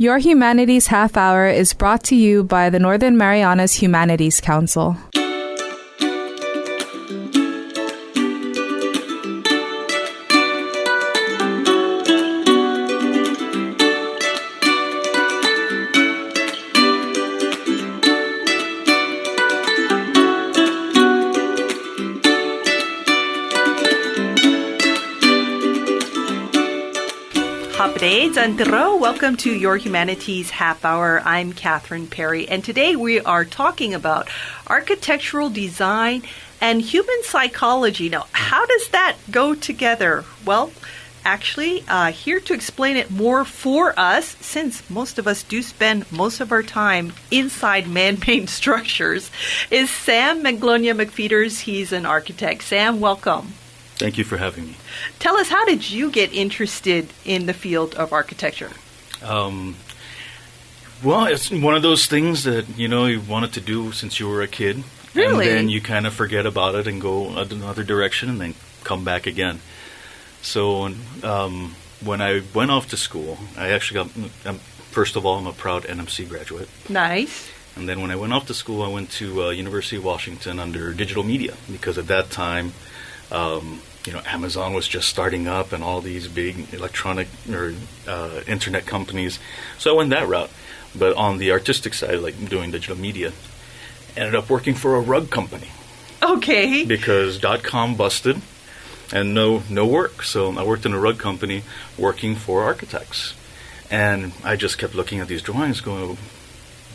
Your Humanities Half Hour is brought to you by the Northern Marianas Humanities Council. Welcome to Your Humanities Half Hour. I'm Catherine Perry, and today we are talking about architectural design and human psychology. Now, how does that go together? Well, actually, here to explain it more for us, since most of us do spend most of our time inside man-made structures, is Sam Manglona McPhetres. He's an architect. Sam, welcome. Thank you for having me. Tell us, how did you get interested in the field of architecture? Well, it's one of those things that, you wanted to do since you were a kid. Really? And then you kind of forget about it and go another direction and then come back again. So when I went off to school, I actually got, first of all, I'm a proud NMC graduate. Nice. And then when I went off to school, I went to University of Washington under digital media, because at that time, Amazon was just starting up and all these big electronic or internet companies. So I went that route. But on the artistic side, like doing digital media, ended up working for a rug company. Okay. Because .com busted and no work. So I worked in a rug company working for architects. And I just kept looking at these drawings going,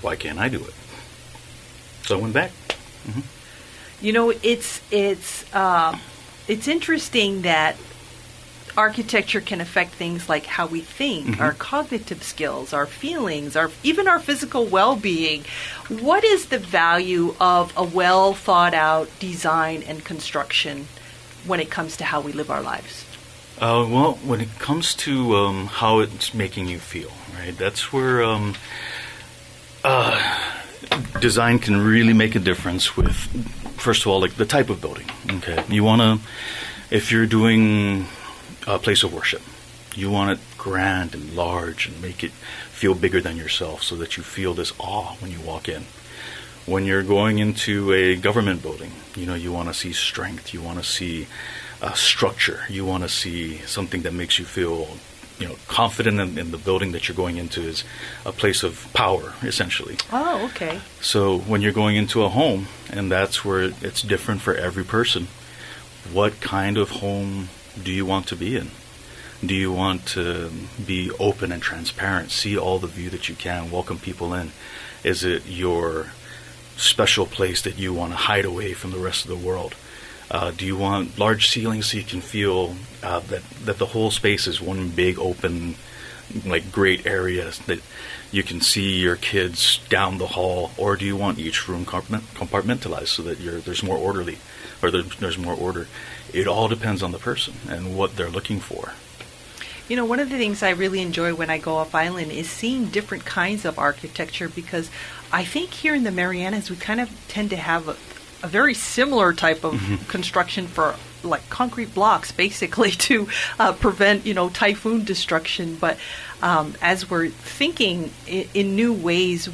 why can't I do it? So I went back. Mm-hmm. It's interesting that architecture can affect things like how we think, mm-hmm. our cognitive skills, our feelings, even our physical well-being. What is the value of a well thought out design and construction when it comes to how we live our lives? Well, when it comes to how it's making you feel, right? That's where design can really make a difference with, first of all, like the type of building. Okay, you want to, if you're doing a place of worship, you want it grand and large and make it feel bigger than yourself so that you feel this awe when you walk in. When you're going into a government building, you want to see strength, you want to see structure, you want to see something that makes you feel confident in the building that you're going into is a place of power, essentially. Oh, okay. So when you're going into a home, and that's where it's different for every person, what kind of home do you want to be in? Do you want to be open and transparent, see all the view that you can, welcome people in? Is it your special place that you want to hide away from the rest of the world? Do you want large ceilings so you can feel that the whole space is one big open, like great area that you can see your kids down the hall? Or do you want each room compartmentalized so that there's more orderly, or there's more order? It all depends on the person and what they're looking for. One of the things I really enjoy when I go off island is seeing different kinds of architecture, because I think here in the Marianas we kind of tend to have a very similar type of mm-hmm. construction for like concrete blocks, basically, to prevent, typhoon destruction. But as we're thinking in new ways,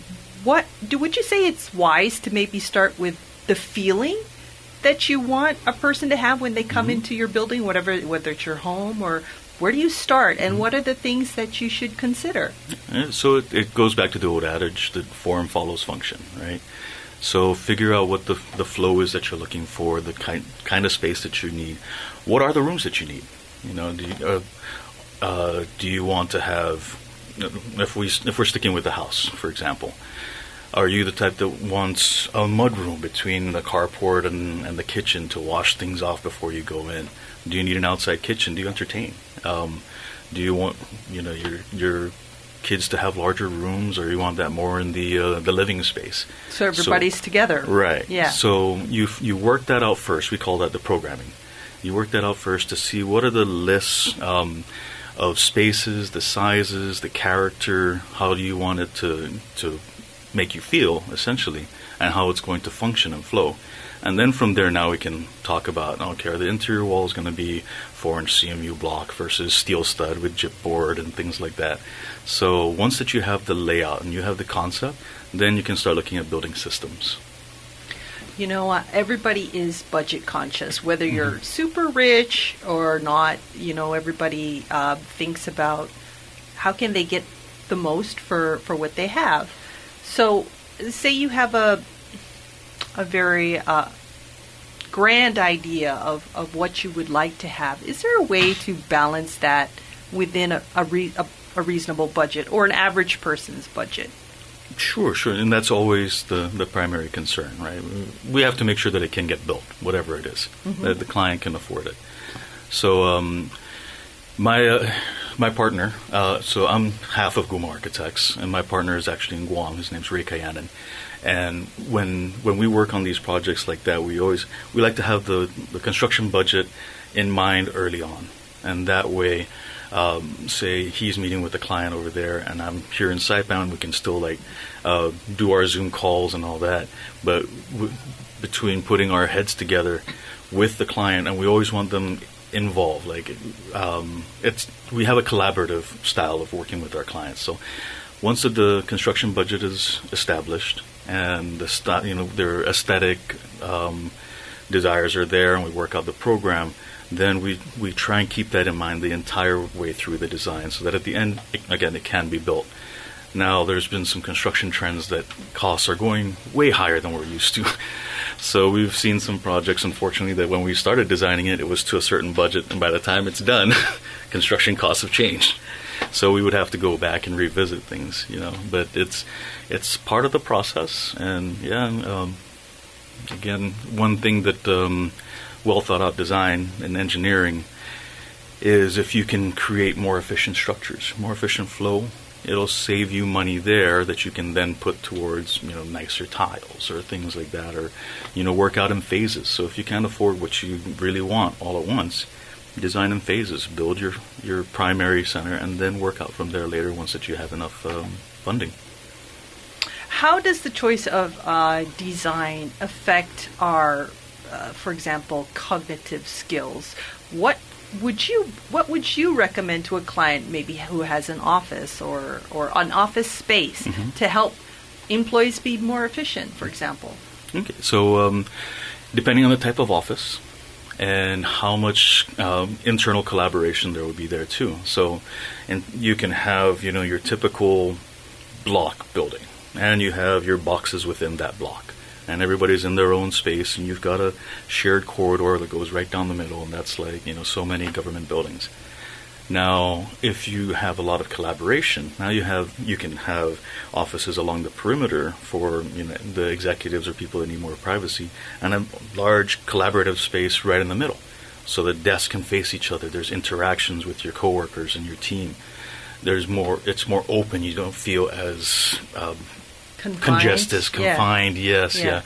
would you say it's wise to maybe start with the feeling that you want a person to have when they come mm-hmm. into your building, whether it's your home, or where do you start, and mm-hmm. what are the things that you should consider? So it goes back to the old adage that form follows function, right? So figure out what the flow is that you're looking for, the kind of space that you need. What are the rooms that you need? Do you want to have, if we're sticking with the house, for example, are you the type that wants a mud room between the carport and the kitchen to wash things off before you go in? Do you need an outside kitchen? Do you entertain? Do you want your kids to have larger rooms, or you want that more in the living space? So everybody's together. Right. Yeah. So you work that out first. We call that the programming. You work that out first to see what are the lists of spaces, the sizes, the character. How do you want it to make you feel, essentially, and how it's going to function and flow. And then from there, now we can talk about, okay, are the interior walls going to be 4-inch CMU block versus steel stud with gypboard and things like that. So once that you have the layout and you have the concept, then you can start looking at building systems. You know, everybody is budget conscious, whether you're super rich or not. You know, everybody thinks about how can they get the most for what they have. So say you have a very grand idea of what you would like to have. Is there a way to balance that within a reasonable budget or an average person's budget? Sure. And that's always the primary concern, right? We have to make sure that it can get built, whatever it is, that the client can afford it. So my partner, so I'm half of Guma Architects, and my partner is actually in Guam. His name's Ray Kayanan. And when we work on these projects like that, we like to have the construction budget in mind early on. And that way, say he's meeting with the client over there and I'm here in Saipan, we can still do our Zoom calls and all that. But between putting our heads together with the client, and we always want them involved. We have a collaborative style of working with our clients. So once the construction budget is established and their aesthetic desires are there, and we work out the program, then we try and keep that in mind the entire way through the design, so that at the end, again, it can be built. Now, there's been some construction trends that costs are going way higher than we're used to. So we've seen some projects, unfortunately, that when we started designing it, it was to a certain budget, and by the time it's done, construction costs have changed. So we would have to go back and revisit things, But it's part of the process, and again, one thing that well thought out design and engineering is if you can create more efficient structures, more efficient flow, it'll save you money there that you can then put towards, nicer tiles or things like that, or, work out in phases. So if you can't afford what you really want all at once, design in phases, build your primary center, and then work out from there later once that you have enough funding. How does the choice of design affect our, for example, cognitive skills? What would you recommend to a client maybe who has an office or an office space to help employees be more efficient, for example? Okay, so depending on the type of office and how much internal collaboration there would be there too. So, and you can have your typical block building, and you have your boxes within that block, and everybody's in their own space, and you've got a shared corridor that goes right down the middle, and that's so many government buildings. Now, if you have a lot of collaboration, now you can have offices along the perimeter for the executives or people that need more privacy, and a large collaborative space right in the middle, so the desks can face each other. There's interactions with your coworkers and your team. It's more open. You don't feel as confined. Yes, yeah.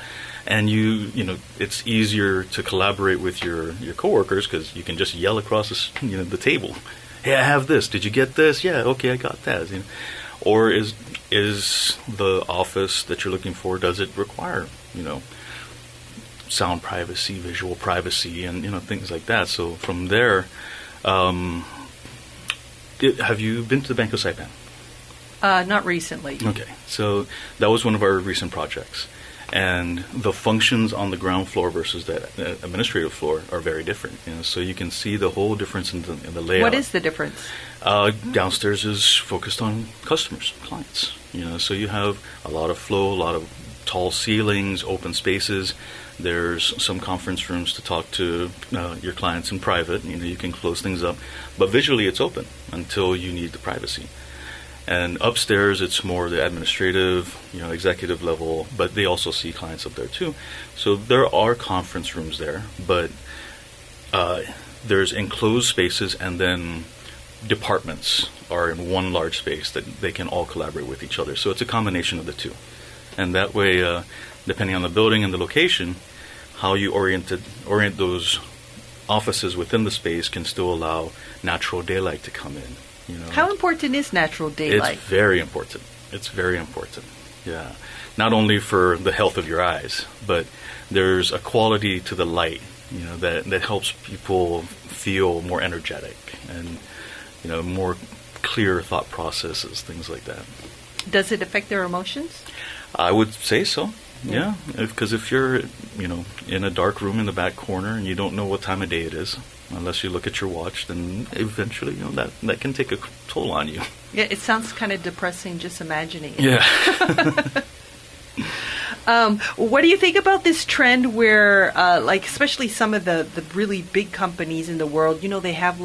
And it's easier to collaborate with your coworkers because you can just yell across the table. Hey, I have this. Did you get this? Yeah, okay, I got that. Or is the office that you're looking for, does it require sound privacy, visual privacy, and things like that? So from there, have you been to the Bank of Saipan? Not recently. Okay, so that was one of our recent projects. And the functions on the ground floor versus the administrative floor are very different. So you can see the whole difference in the layout. What is the difference? Downstairs is focused on customers, clients. So you have a lot of flow, a lot of tall ceilings, open spaces. There's some conference rooms to talk to your clients in private. You can close things up, but visually it's open until you need the privacy. And upstairs, it's more the administrative, executive level, but they also see clients up there too. So there are conference rooms there, but there's enclosed spaces, and then departments are in one large space that they can all collaborate with each other. So it's a combination of the two. And that way, depending on the building and the location, how you orient those offices within the space can still allow natural daylight to come in. How important is natural daylight? It's very important. It's very important. Yeah. Not only for the health of your eyes, but there's a quality to the light, that helps people feel more energetic and, more clear thought processes, things like that. Does it affect their emotions? I would say so. Yeah. Because if you're, in a dark room in the back corner and you don't know what time of day it is, unless you look at your watch, then eventually, that can take a toll on you. Yeah, it sounds kind of depressing just imagining it. Yeah. What do you think about this trend where, especially some of the really big companies in the world, they have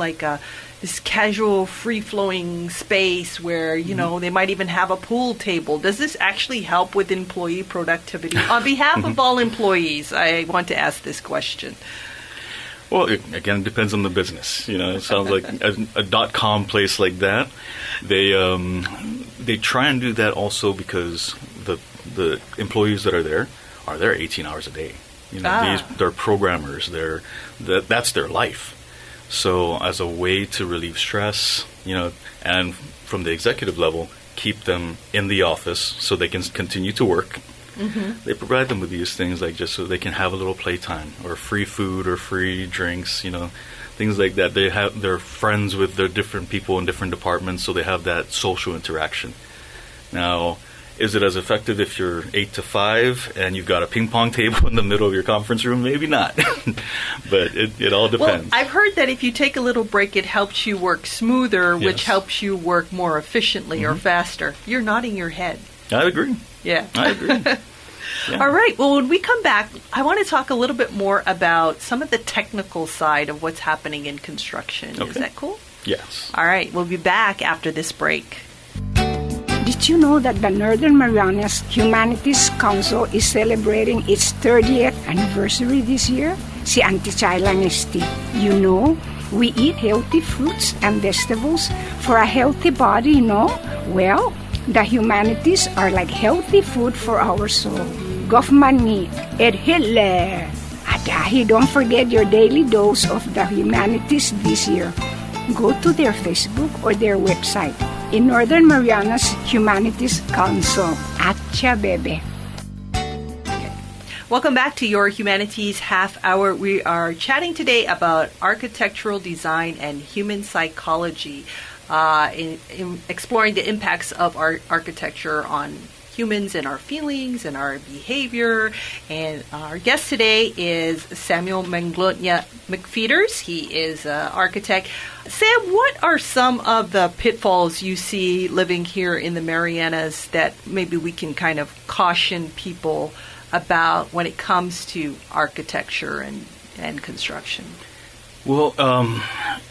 this casual, free-flowing space where, they might even have a pool table. Does this actually help with employee productivity? On behalf of all employees, I want to ask this question. Well, again, it depends on the business. It sounds like a .com place like that. They try and do that also because the employees that are there 18 hours a day. They're programmers. That's their life. So as a way to relieve stress, and from the executive level, keep them in the office so they can continue to work. Mm-hmm. They provide them with these things just so they can have a little playtime or free food or free drinks, things like that. They're friends with their different people in different departments, so they have that social interaction. Now, is it as effective if you're 8 to 5 and you've got a ping pong table in the middle of your conference room? Maybe not. But it all depends. Well, I've heard that if you take a little break, it helps you work smoother, which helps you work more efficiently or faster. You're nodding your head. I agree. Yeah. I agree. Yeah. All right. Well, when we come back, I want to talk a little bit more about some of the technical side of what's happening in construction. Okay. Is that cool? Yes. All right. We'll be back after this break. Did you know that the Northern Marianas Humanities Council is celebrating its 30th anniversary this year? Si Auntie Chayla Nesti. We eat healthy fruits and vegetables for a healthy body, Well, the humanities are like healthy food for our soul. Goffmani, Ed Hitler. Adahi, don't forget your daily dose of the humanities this year. Go to their Facebook or their website in Northern Marianas Humanities Council. Atcha bebe. Welcome back to your Humanities Half Hour. We are chatting today about architectural design and human psychology, in exploring the impacts of architecture on humans and our feelings and our behavior. And our guest today is Sam Manglona McPhetres. He is an architect. Sam, what are some of the pitfalls you see living here in the Marianas that maybe we can kind of caution people about when it comes to architecture and construction? Well,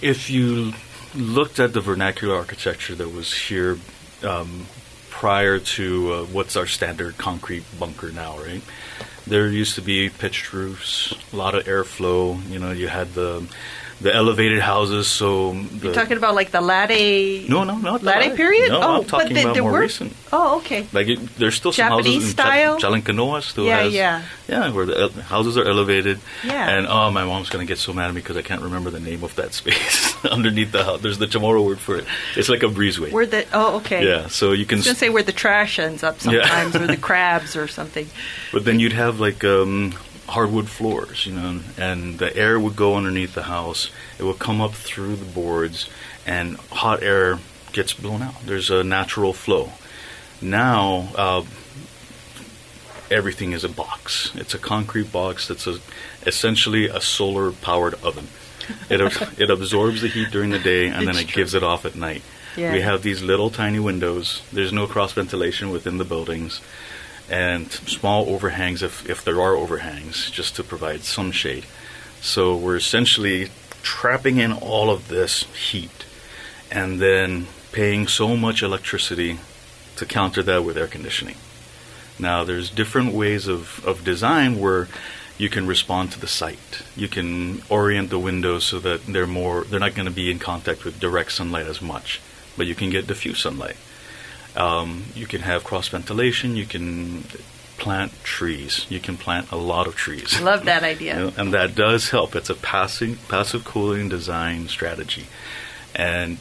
if you looked at the vernacular architecture that was here prior to what's our standard concrete bunker now, right? There used to be pitched roofs, a lot of airflow. You had the elevated houses. So you're talking about like the Latte? No, not the Latte period. No, I'm talking about more recent. Oh, okay. There's still Japanese some houses style? in Chalancanoa still has. Yeah, where the houses are elevated. Yeah. And my mom's gonna get so mad at me because I can't remember the name of that space underneath the house. There's the Chamorro word for it. It's like a breezeway. Okay. Yeah, so you can. I was gonna say where the trash ends up sometimes, or the crabs or something. But then you'd have hardwood floors, and the air would go underneath the house. It would come up through the boards, and hot air gets blown out. There's a natural flow. Now, everything is a box. It's a concrete box that's essentially a solar-powered oven. It absorbs the heat during the day, and then it gives it off at night. Yeah. We have these little tiny windows. There's no cross-ventilation within the buildings. And small overhangs, if there are overhangs, just to provide some shade. So we're essentially trapping in all of this heat and then paying so much electricity to counter that with air conditioning. Now, there's different ways of design where you can respond to the site. You can orient the windows so that they're not going to be in contact with direct sunlight as much, but you can get diffuse sunlight. You can have cross ventilation. You can plant trees. You can plant a lot of trees. Love that idea. And that does help. It's a passive cooling design strategy. And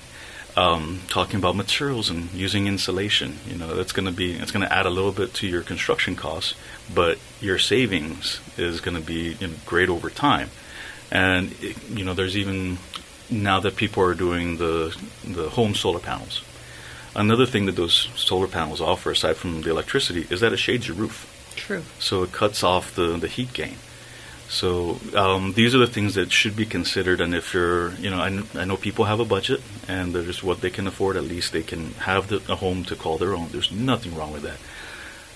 talking about materials and using insulation. It's going to add a little bit to your construction costs, but your savings is going to be great over time. And there's even now that people are doing the home solar panels. Another thing that those solar panels offer, aside from the electricity, is that it shades your roof. True. So it cuts off the heat gain. So these are the things that should be considered. And if you're, I know people have a budget, and there's what they can afford. At least they can have a home to call their own. There's nothing wrong with that.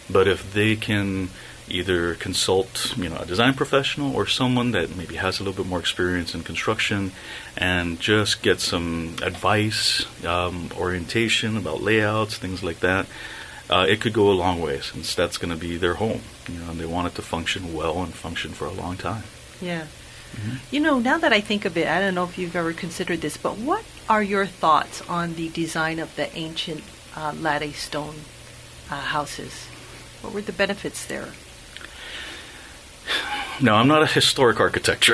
But if they can either consult, a design professional or someone that maybe has a little bit more experience in construction, and just get some advice, orientation about layouts, things like that, it could go a long way, since that's going to be their home, and they want it to function well and function for a long time. Yeah. Mm-hmm. Now that I think of it, I don't know if you've ever considered this, but what are your thoughts on the design of the ancient latte stone houses? What were the benefits there? No, I'm not a historic architect, so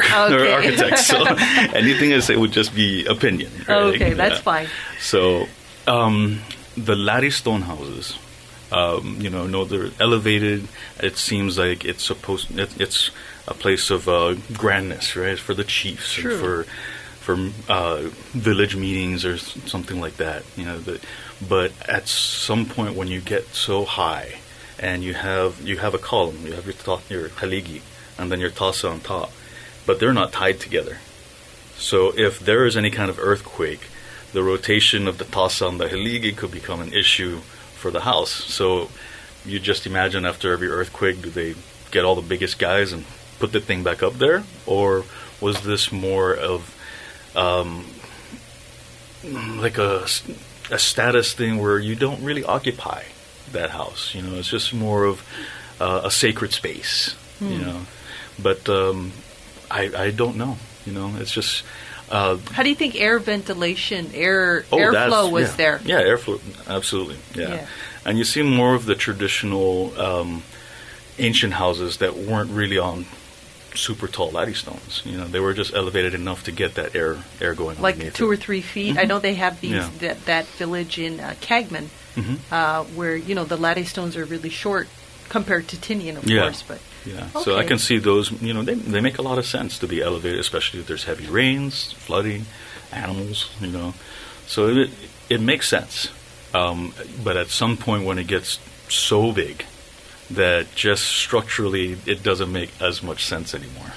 anything I say would just be opinion. Right? Okay, that's fine. So, the latte stone houses, they're elevated. It seems like it's a place of grandness, right, for the chiefs. True. And for village meetings or something like that. But at some point when you get so high, and you have a column, you have your haligi, and then your tasa on top, but they're not tied together. So if there is any kind of earthquake, the rotation of the tasa and the haligi could become an issue for the house. So you just imagine, after every earthquake, do they get all the biggest guys and put the thing back up there? Or was this more of like a status thing where you don't really occupy that house? It's just more of a sacred space. But I don't know. It's just. How do you think air ventilation, airflow was there? Yeah, airflow, absolutely. Yeah. And you see more of the traditional ancient houses that weren't really on super tall latte stones. They were just elevated enough to get that air going. Like 2 or 3 feet. Mm-hmm. I know they have these that village in Cagman, where the latte stones are really short compared to Tinian, of course. But okay. So I can see those. They make a lot of sense to be elevated, especially if there's heavy rains, flooding, animals. So it makes sense. But at some point, when it gets so big that just structurally it doesn't make as much sense anymore.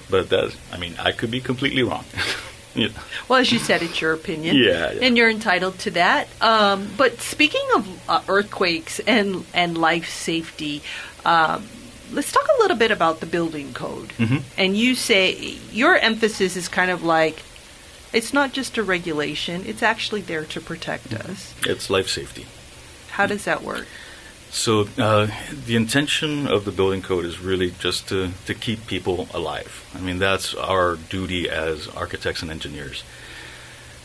But I could be completely wrong. Well, as you said, it's your opinion. Yeah. And you're entitled to that. But speaking of earthquakes and life safety, let's talk a little bit about the building code. Mm-hmm. And you say your emphasis is kind of like, it's not just a regulation, it's actually there to protect us. It's life safety. How does that work? So the intention of the building code is really just to keep people alive. That's our duty as architects and engineers.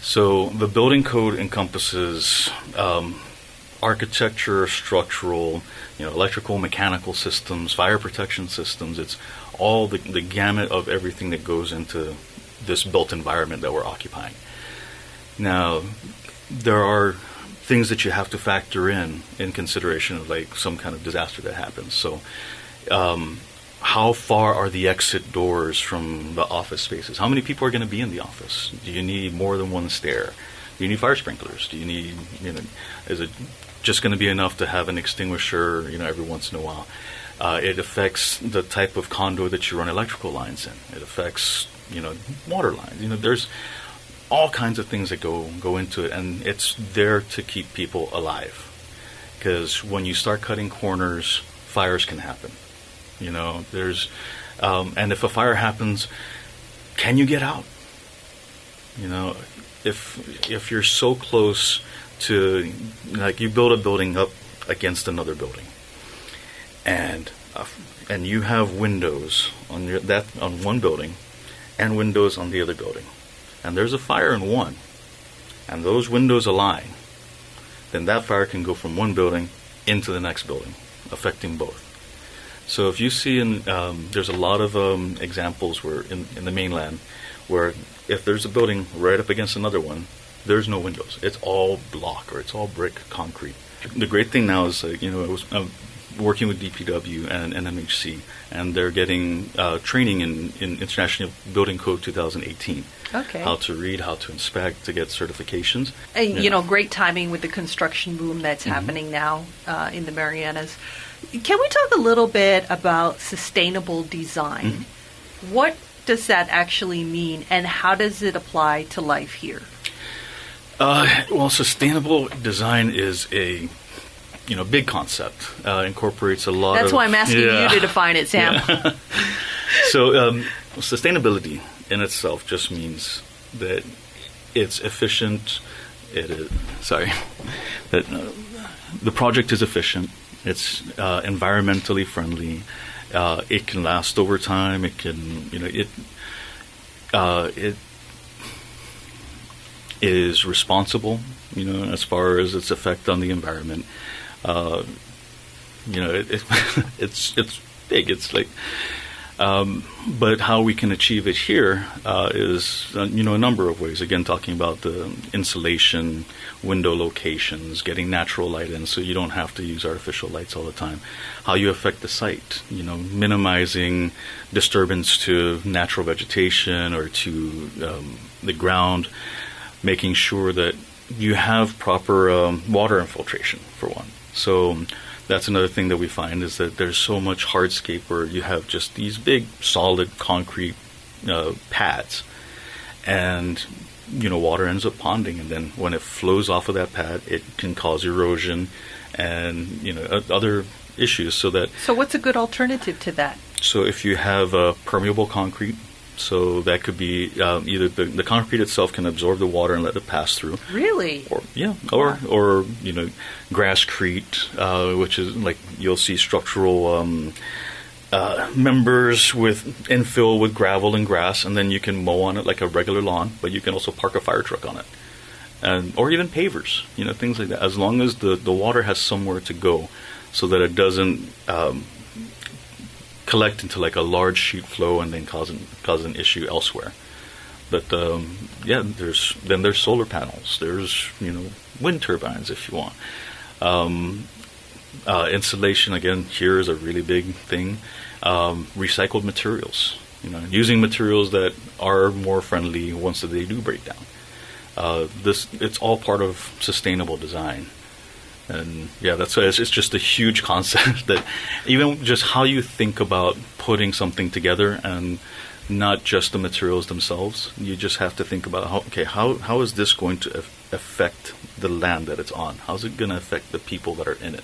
So the building code encompasses architecture, structural, electrical, mechanical systems, fire protection systems. It's all the gamut of everything that goes into this built environment that we're occupying. Now, there are things that you have to factor in consideration of like some kind of disaster that happens. So how far are the exit doors from the office spaces? How many people are going to be in the office? Do you need more than one stair? Do you need fire sprinklers? Do you need, is it just going to be enough to have an extinguisher, every once in a while? It affects the type of conduit that you run electrical lines in. It affects, water lines. There's all kinds of things that go into it, and it's there to keep people alive. Because when you start cutting corners, fires can happen. There's, and if a fire happens, can you get out? If you're so close to, like, you build a building up against another building, and you have windows on one building, and windows on the other building, and there's a fire in one, and those windows align, then that fire can go from one building into the next building, affecting both. So if you see, there's a lot of examples where in the mainland, where if there's a building right up against another one, there's no windows. It's all block, or it's all brick concrete. The great thing now is, I was working with DPW and NMHC, and they're getting training in International Building Code 2018. Okay. How to read, how to inspect, to get certifications. And, great timing with the construction boom that's happening now in the Marianas. Can we talk a little bit about sustainable design? What does that actually mean, and how does it apply to life here? Well, sustainable design is a big concept. Incorporates a lot. That's why I'm asking you to define it, Sam. Yeah. So, sustainability in itself just means that it's efficient. That the project is efficient. It's environmentally friendly. It can last over time. It can, it is responsible, as far as its effect on the environment. It's big. It's like, but how we can achieve it here is, a number of ways. Again, talking about the insulation, window locations, getting natural light in, so you don't have to use artificial lights all the time. How you affect the site, minimizing disturbance to natural vegetation or to the ground. Making sure that you have proper water infiltration, for one. So that's another thing that we find, is that there's so much hardscape where you have just these big, solid concrete pads, and water ends up ponding, and then when it flows off of that pad, it can cause erosion and other issues. So what's a good alternative to that? So if you have permeable concrete. So that could be either the concrete itself can absorb the water and let it pass through. Really? Or grasscrete, which is like you'll see structural members with infill with gravel and grass, and then you can mow on it like a regular lawn, but you can also park a fire truck on it, or even pavers, things like that. As long as the water has somewhere to go, so that it doesn't collect into like a large sheet flow and then cause an issue elsewhere. But there's solar panels. There's wind turbines if you want. Insulation again here is a really big thing. Recycled materials. Using materials that are more friendly once they do break down. It's all part of sustainable design. And that's why it's just a huge concept that even just how you think about putting something together, and not just the materials themselves, you just have to think about how is this going to affect the land that it's on? How's it going to affect the people that are in it?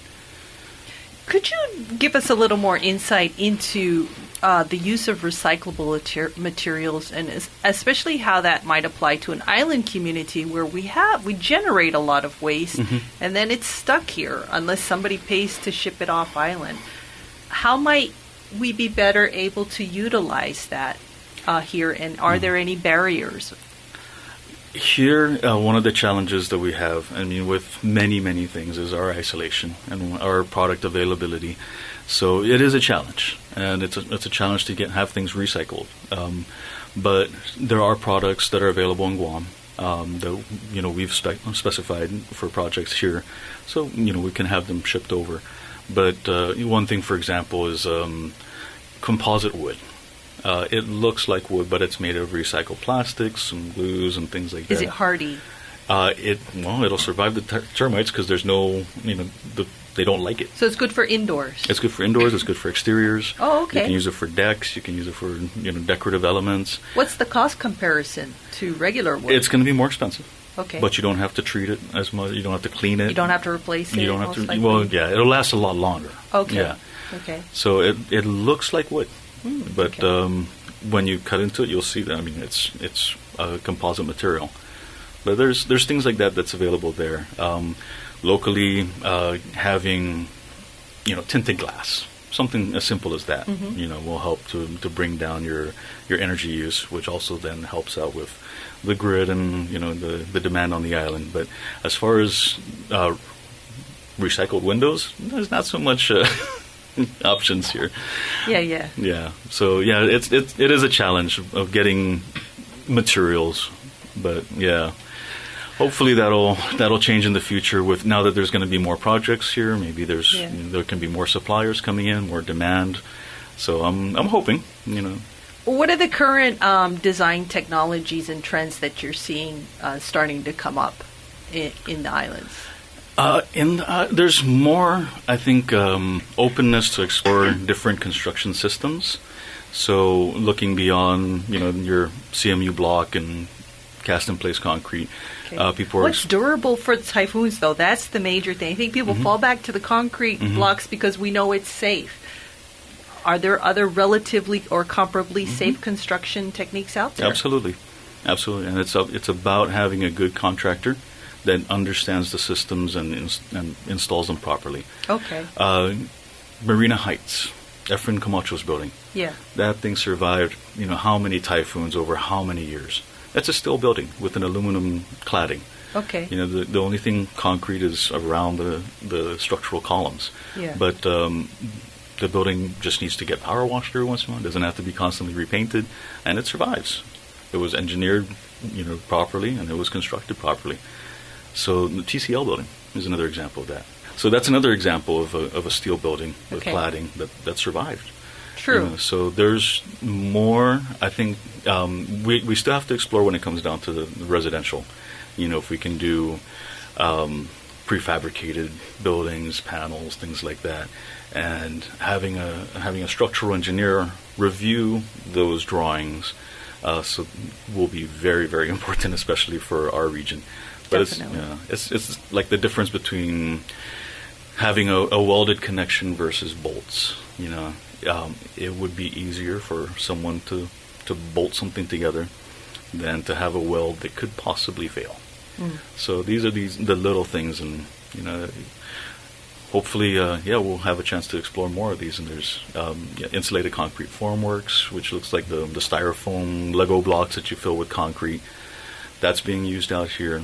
Could you give us a little more insight into the use of recyclable materials, and especially how that might apply to an island community where we generate a lot of waste, and then it's stuck here unless somebody pays to ship it off island? How might we be better able to utilize that here, and are there any barriers? Here, one of the challenges that we have, with many, many things, is our isolation and our product availability. So it is a challenge, and it's a challenge to have things recycled. But there are products that are available in Guam that we've specified for projects here, so we can have them shipped over. But one thing, for example, is composite wood. It looks like wood, but it's made of recycled plastics, some glues, and things like that. Is it hardy? It'll survive the termites because there's no, they don't like it. So it's good for indoors. It's good for indoors. It's good for exteriors. Oh, okay. You can use it for decks. You can use it for decorative elements. What's the cost comparison to regular wood? It's going to be more expensive. Okay. But you don't have to treat it as much. You don't have to clean it. You don't have to replace it. You don't have to. Likely. Well, yeah, it'll last a lot longer. Okay. Yeah. Okay. So it looks like wood, but okay. When you cut into it, you'll see that. It's a composite material. But there's things like that's available there. Locally, having tinted glass, something as simple as that, will help to bring down your energy use, which also then helps out with the grid and the demand on the island. But as far as recycled windows, there's not so much options here. Yeah. So it is a challenge of getting materials, but yeah. hopefully that'll change in the future. With now that there's going to be more projects here, maybe there can be more suppliers coming in, more demand. So I'm hoping. What are the current design technologies and trends that you're seeing starting to come up in the islands? There's more, I think, openness to explore different construction systems. So looking beyond, your CMU block and cast-in-place concrete. Okay. People What's durable for typhoons, though? That's the major thing. I think people fall back to the concrete blocks because we know it's safe. Are there other relatively or comparably safe construction techniques out there? Absolutely. And it's about having a good contractor that understands the systems and installs them properly. Okay. Marina Heights, Efren Camacho's building. Yeah. That thing survived, how many typhoons over how many years. That's a steel building with an aluminum cladding. Okay. The only thing concrete is around the structural columns. Yeah. But the building just needs to get power washed every once in a while. It doesn't have to be constantly repainted, and it survives. It was engineered, properly, and it was constructed properly. So the TCL building is another example of that. So that's another example of a steel building with cladding that survived. True. So there's more. I think we still have to explore when it comes down to the residential. If we can do prefabricated buildings, panels, things like that, and having a structural engineer review those drawings, so will be very, very important, especially for our region. But it's like the difference between having a welded connection versus bolts. It would be easier for someone to bolt something together than to have a weld that could possibly fail. So these are the little things, and hopefully, we'll have a chance to explore more of these. And there's insulated concrete formworks, which looks like the styrofoam Lego blocks that you fill with concrete. That's being used out here.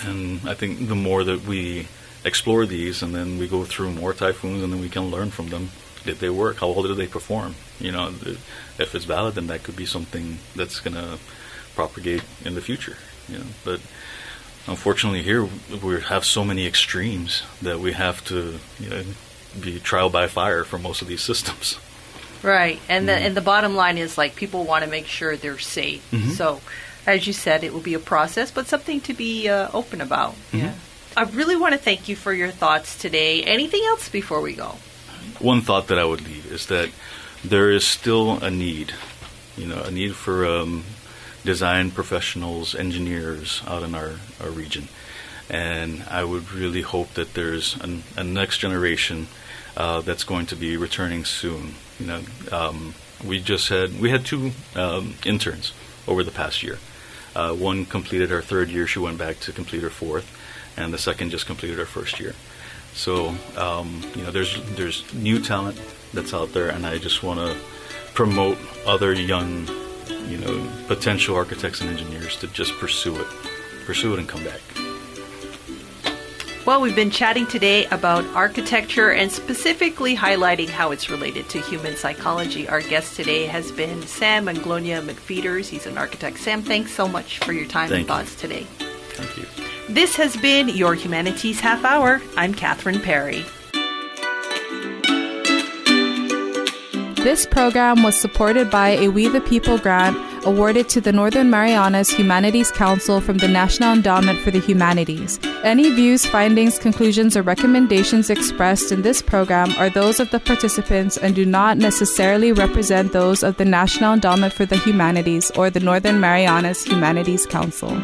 And I think the more that we explore these, and then we go through more typhoons, and then we can learn from them. Did they work? How well did they perform? If it's valid, then that could be something that's going to propagate in the future. But unfortunately, here we have so many extremes that we have to be trial by fire for most of these systems. Right, and the bottom line is people want to make sure they're safe. So, as you said, it will be a process, but something to be open about. Yeah. I really want to thank you for your thoughts today. Anything else before we go? One thought that I would leave is that there is still a need for design professionals, engineers out in our region. And I would really hope that there's a next generation that's going to be returning soon. We had two interns over the past year. One completed her third year. She went back to complete her fourth, and the second just completed her first year. So there's new talent that's out there, and I just want to promote other young potential architects and engineers to just pursue it and come back. Well, we've been chatting today about architecture and specifically highlighting how it's related to human psychology. Our guest today has been Sam Manglona McPhetres. He's an architect. Sam, thanks so much for your time and thoughts today. Thank you. This has been your Humanities Half Hour. I'm Catherine Perry. This program was supported by a We the People grant awarded to the Northern Marianas Humanities Council from the National Endowment for the Humanities. Any views, findings, conclusions, or recommendations expressed in this program are those of the participants and do not necessarily represent those of the National Endowment for the Humanities or the Northern Marianas Humanities Council.